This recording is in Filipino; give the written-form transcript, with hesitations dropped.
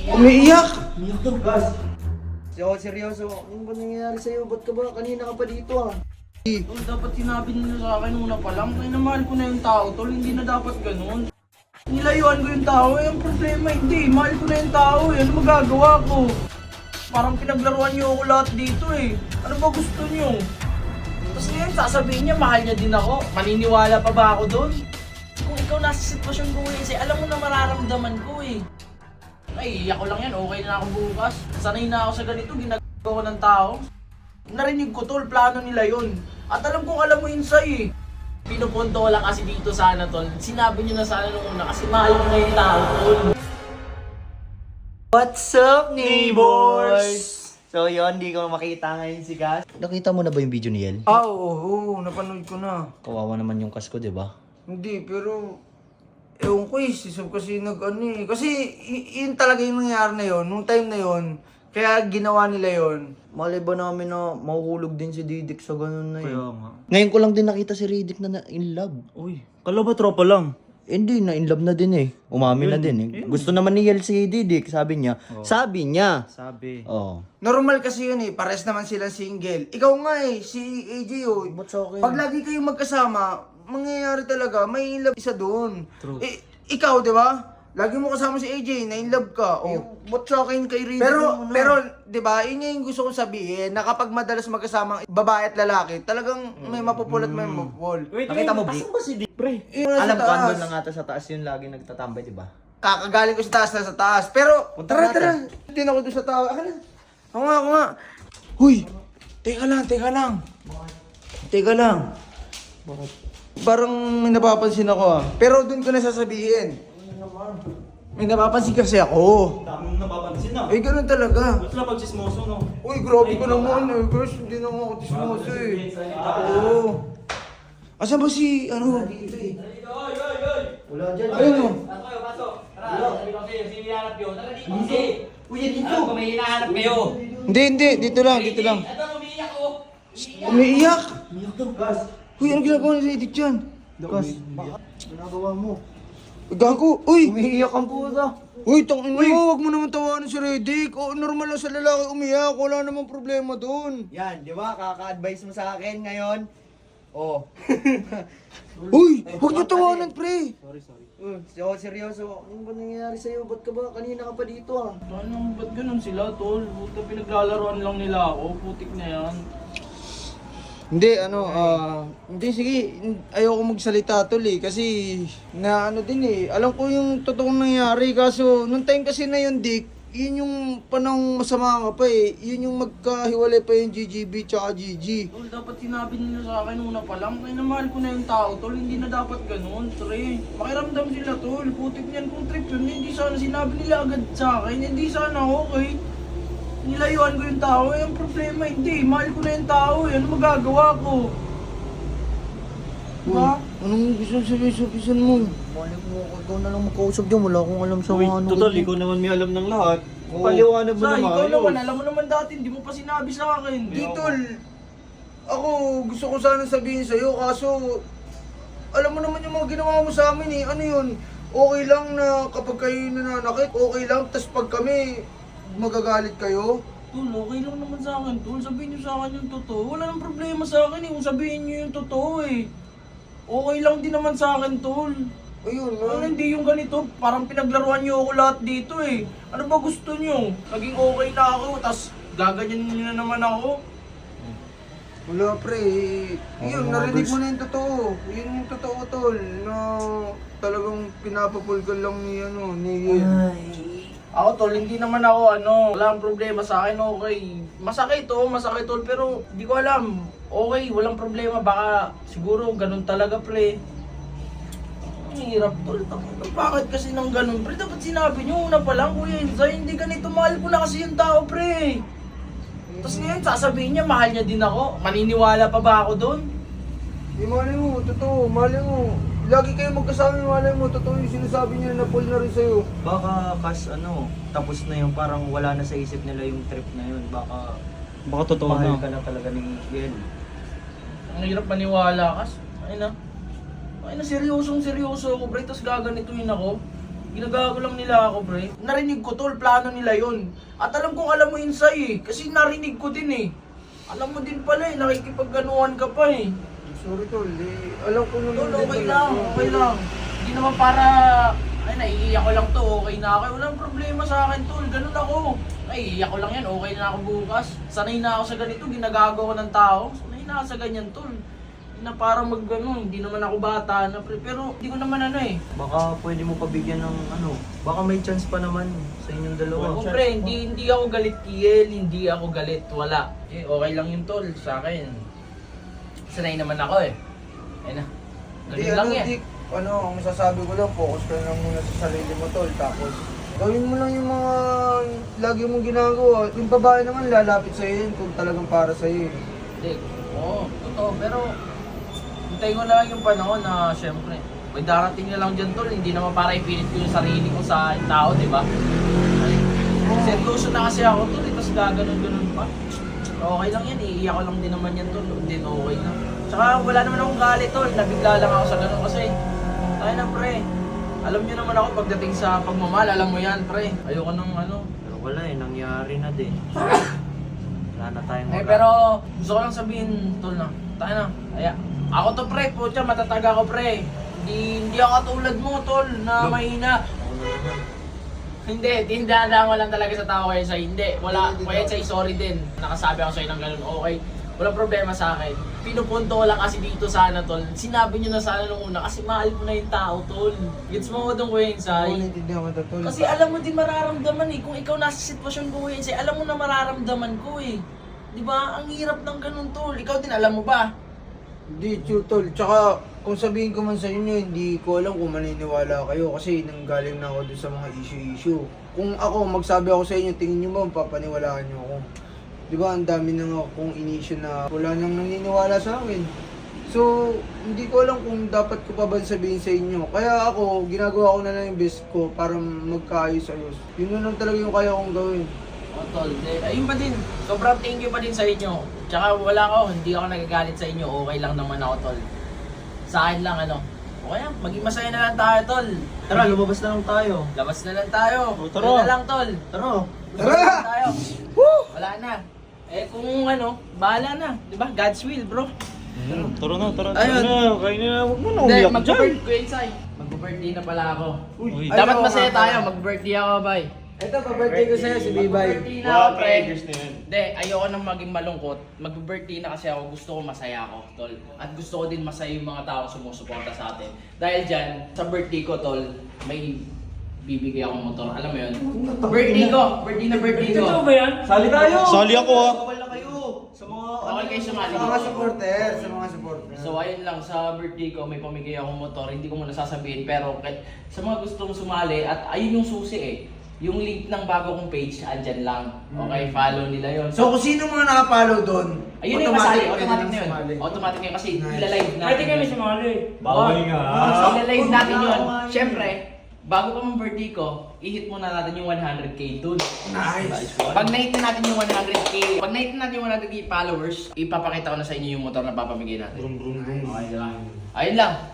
Umiiyak! Umiyak daw, gas. Seryoso, ano ba nangyayari sa'yo? Ba't ka ba? Kanina ka pa dito ah. Tol, dapat sinabi nila sa akin una pa lang. Ay, namahal ko na yung tao, tol. Hindi na dapat ganun. Nilayuan ko yung tao, eh, ang problema hindi. Mahal ko na yung tao, eh. Ano magagawa ko? Parang pinaglaruan niyo ako lahat dito, eh. Ano ba gusto niyo? Tapos ngayon, sasabihin niya, mahal niya din ako. Maniniwala pa ba ako doon? Kung ikaw nasa sitwasyon ko, eh, alam mo na mararamdaman ko, eh. Ay, iyak ko lang yan, okay na ako bukas. Sanay na ako sa ganito, ginagawa ko ng tao. Narinig ko tol, plano nila yun. At alam kong alam mo insay eh. Pinupunto ko lang kasi dito sana tol. Sinabi niyo na sana nung una kasi mahal ko na yung tao tol. What's up, neighbors? So yun, di ko makita ngayon si Gas. Nakita mo na ba yung video ni Yel? Oo, napanood ko na. Kawawa naman yung Kas ko, di ba? Hindi, pero... Ewan ko si Sob kasi nag-ano eh. Kasi yun talaga yung nangyari na yun, nung time na yun. Kaya ginawa nila yun. Malay ba namin na mahuhulog din si Didik sa ganun na Kaya yun? nga. Ngayon ko lang din nakita si Riddick na in love. Uy, kala ba tropa lang? Hindi, na in love na din eh. Umamin na din eh. Gusto naman ni Yel si Didik, sabi niya. Sabi niya. Sabi. Oh. Normal kasi yun eh, pares naman sila single. Ikaw nga eh, si AJ oh. Ba't sa akin? Pag lagi kayong magkasama, mangyayari talaga, may in love isa doon. True. Eh, ikaw, di ba? Lagi mo kasama si AJ, na in love ka. Oh. Ba't sa akin kay Riddick? Pero, di ba, yun yung gusto kong sabihin, na kapag madalas magkasama ang babae at lalaki, talagang may mapupul at may mapupul. Nakita mo, Vic? Asan ba si Dick, pre? Alam ko, andun lang ata sa taas yun lagi nagtatambay, di ba? Kakagaling ko sa taas na sa taas. Pero, Punta tara, natin. tara. Hindi na ako doon sa tawa. Ako nga. Huy, teka lang. Teka lang. Parang may napapansin ako ah. Pero doon ko na sasabihin. May napapansin kasi ako. Dami mong napapansin na. Eh, ganun talaga. Ba't sila pagsismoso, no? Uy, grabe ka naman eh. Guys, hindi na ako dismoso eh. Oo. Asan ba si, ano? Wala dyan. Ayun o. Hindi. Dito lang. Umiiyak? Umiyak daw, gas. Uy, ano ginagawa ni Riddick dyan? Kas, ginagawa mo. Gago. Uy! Umiiyak ang puta. Uy, tangin mo, wag mo naman tawanan si Riddick. O, normal lang sa lalaki umiyak. Wala namang problema doon. Yan, di ba? Kaka-advise mo sa akin ngayon. Oh. Uy, huwag niyo tawanan, pre. Seryoso, ano ba nangyayari sa'yo? Ba't ka ba? Kanina ka pa dito ah. Ano, ba't ganun sila tol? Puta, pinaglalaroan lang nila ako. Putik na yan. Hindi, sige, ayoko magsalita tol eh, kasi na ano din eh, alam ko yung totoong nangyari, kaso nung time kasi na yun, Dick, yun yung panahong masama ka pa eh, yun yung magkahiwalay pa yung GGB tsaka GG. Tol, dapat sinabi nila sa akin una pa lang. Ay, namahal ko na yung tao tol. Hindi na dapat ganun, tre. Makiramdam sila tol. Putik niyan kung trip yun. Hindi sana sinabi nila agad sa akin. Hindi sana okay. Nilayuan ko yung tao, eh, ang problema hindi. Mahal ko na yung tao, eh. Ano magagawa ko? Diba? Anong gusto sabihin mo? Mali mo, ikaw na lang magkausap dyan. Wala akong alam sa Uy, mga ano. total, ikaw naman may alam ng lahat. Oo. Paliwanag mo Sa naman. ikaw naman, alam mo naman dati, hindi mo pa sinabi sa akin. Di tol, ako gusto ko sana sabihin sa'yo, kaso alam mo naman yung mga ginawa mo sa amin eh, ano yun? Okay lang na kapag kayo nananakit, okay lang, tas pag kami magagalit kayo. Tol, okay lang naman sa akin, tol. Sabihin niyo sa akin yung totoo. Wala nang problema sa akin, eh. Kung sabihin niyo yung totoo, eh. Okay lang din naman sa akin, tol. Ayun, Ano, hindi yung ganito, parang pinaglaruan niyo ako lahat dito, eh. Ano ba gusto niyo? Naging okay na ako, tas gaganyan niyo na naman ako. Wala pre, yun, narinig mo na yung totoo. Yun yung totoo tol, na talagang pinapapulgal lang ni Yel. Ako, tol, hindi naman ako, wala ang problema sa akin, okay. Masakit, tol, pero di ko alam. Okay, walang problema, baka siguro ganun talaga, pre. Ang hirap, tol. Bakit kasi nang ganun, pre? Dapat sinabi niyo una pa lang, Kuya Insay, hindi ganito, mahal ko na kasi yung tao, pre. Tapos ngayon, sasabihin niya, mahal niya din ako. Maniniwala pa ba ako doon? Malay mo, totoo, malay mo. Lagi kayo magkasama, malay mo, totoo yung sinasabi niya na pull na rin sa'yo. Baka kas tapos na yung parang wala na sa isip nila yung trip na yun. Baka Baka totoo mahal na. ka na talaga ni Yel. Ang hirap maniwala, kas. Ay na, seryosong seryoso ako, pre. Tapos gaganituin ako. Ginagago lang nila ako, pre. Narinig ko, tol, plano nila yun. At alam kong alam mo insay eh. Kasi narinig ko din eh. Alam mo din pala eh, nakikipagganuhan ka pa eh. Sorry tol, alam ko naman. Tol, din okay talaga. lang, okay lang. Hindi naman para, ay naiiyak ko lang to, okay na ako. Walang problema sa akin, tol. Ganun ako. Naiiyak ko lang yan, okay na ako bukas. Sanay na ako sa ganito, ginagago ko ng tao. Sanay na ako sa ganyan, tol. Hindi na parang hindi naman ako bata na pre. Pero hindi ko naman ano eh. Baka pwede mo pabigyan ng ano, baka may chance pa naman sa inyong dalawa. Oo, pre, hindi ako galit Kiel, hindi ako galit, wala. Eh, okay lang yun, tol, sa akin. Sanay naman ako eh. Ayun na. Ganun lang yan. Dick, ang masasabi ko lang, focus ka lang muna sa sarili mo tol. Tapos, gawin mo lang yung mga lagi mong ginagawa. Yung babae naman lalapit sa'yo yun kung talagang para sa'yo eh. Hindi, oo, totoo. Pero, hintayin ko na lang yung panahon na, syempre, may darating na lang dyan, tol. Hindi naman para ipilit ko yung sarili ko sa tao, di ba? Seryoso na kasi ako, tol. Tapos gaganon-ganon pa. Okay lang yan, iiyak ko lang din naman yan, tol. Din okay na. Tsaka wala naman akong galit, tol. Nabigla lang ako sa ganon kasi, tayo na, pre. Alam niyo naman ako pagdating sa pagmamahal, alam mo yan, pre. Ayoko nang ano. Pero wala eh, nangyari na din. Wala na tayong Eh pero gusto ko lang sabihin, tol na. Tayo na. Ako to pre, putya, matatag ako pre. Hindi ako katulad mo, tol, na mahina. Hindi, tindaan ko lang talaga sa tao kaya sa'yo. Hindi, wala. Kaya sa'yo, sorry din. Nakasabi ako sa'yo ng ganun, okay. Walang problema sa akin. Pinupunto ko lang kasi dito sana, tol. Sinabi nyo na sana nung una kasi mahal ko na yung tao, tol. Gets mo ko doon, Kuya Insay? Oo, naintindihan ko to tol. Kasi alam mo din mararamdaman eh. Kung ikaw nasa sitwasyon ko, Kuya Insay, alam mo na mararamdaman ko eh. Di ba? Ang hirap ng ganun, tol. Ikaw din, alam mo ba? Hindi, true tol. Tsaka, kung sabihin ko man sa inyo, hindi ko alam kung maniniwala kayo kasi nanggaling na ako dun sa mga issue-issue. Kung ako, magsabi ako sa inyo, tingin nyo ba, papaniwalaan nyo ako. Di ba, ang dami na nga akong inisyu na wala nang naniniwala sa akin. So, hindi ko alam kung dapat ko pa ba sabihin sa inyo. Kaya ako, ginagawa ko na lang yung best ko para magkaayos-ayos. Yun na lang talaga yung kaya kong gawin. O, tol. Ayun pa din. Sobrang thank you pa din sa inyo. Tsaka wala ko, hindi ako nagagalit sa inyo. Okay lang naman ako, tol. Sa akin lang, okay lang, maging masaya na lang tayo, tol. Tara, lumabas na lang tayo. Labas na lang tayo. O, tara. Wala na lang, tol. Tara! Labas na lang tayo. Wala na. Eh kung bahala na. Di ba? God's will, bro. Tara na, tara Ayun. na. Kain na, huwag mo na Hindi, umiyak dyan. mag-birthday, Mag-birthday na pala ako. Uy. Dapat Ay, masaya oo, tayo. oo. Mag-birthday ako, bay. Ito, pa-birthday ko sa'yo, si Bibay. Mag-birthday na ako, pre. na yan. Hindi, ayoko nang maging malungkot. Mag-birthday na kasi ako, gusto ko masaya ako, tol. At gusto ko din masaya yung mga tao sumusuporta sa atin. Dahil dyan, sa birthday ko, tol, may bibigay akong motor. Alam mo yun? Birthday ko! Birthday ko! Sali tayo! Sali ako, ah. Bawal na kayo! Sa mga... Okay kayo sumali. Sa mga supporter, sa mga supporter. So ayun lang, sa birthday ko may pamigay akong motor, hindi ko muna sasabihin pero sa mga gustong sumali at ayun yung susi eh. Yung link ng bago kong page, andyan lang. Okay, follow nila yon. So kung sino mga nakapollow doon, Ayun na yung masali, pwede automatic nang na yun. sumali. Automatic na yun kasi Nice. ilalive natin. Pwede kami sumali. Bawal nga. Ilalive natin yun. Oo nga yun. Siyempre, bago pa mong birthday ko, i-hit muna natin yung 100k dun. Nice. Pag na-hit na natin yung 100k, pag na-hit na natin yung 100k followers, ipapakita ko na sa inyo yung motor na papamigay natin. Brum, brum, brum. Ayun lang.